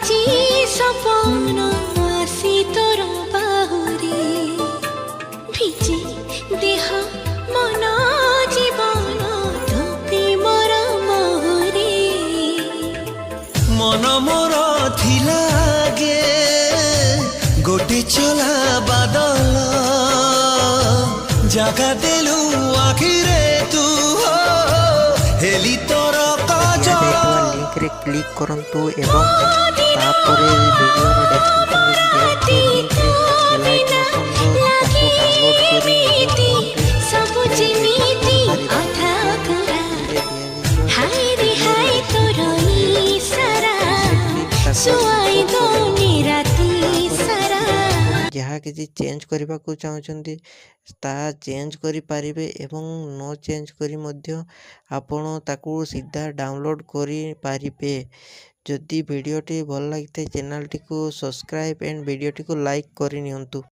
আজি সপন আসি তোর বাহুরে ভিজে দেহ মন জীবন তো প্রেমর মোহরে মন মোর থিলা গে গোটে চলা বাদল জাগা দেলু আখিরে তু হেলি তোর কাজল लिंक रे क्लिक करंतु एवं तापरे वीडियो रो डिस्क्रिप्शन रे लिंक सब जेमिति अथा करा हाय रे हाय तोर इशारा सुआई दो निराती सारा जहाँ किसी चेंज करने को चाहते ता चेंज करि पारिबे एवं नो चेंज करी मध्य आपण ताकू सीधा डाउनलोड करि पारिबे। जदि वीडियोटी भल लगी चैनल टी को सब्सक्राइब एंड वीडियोटी को लाइक करि नियंतु।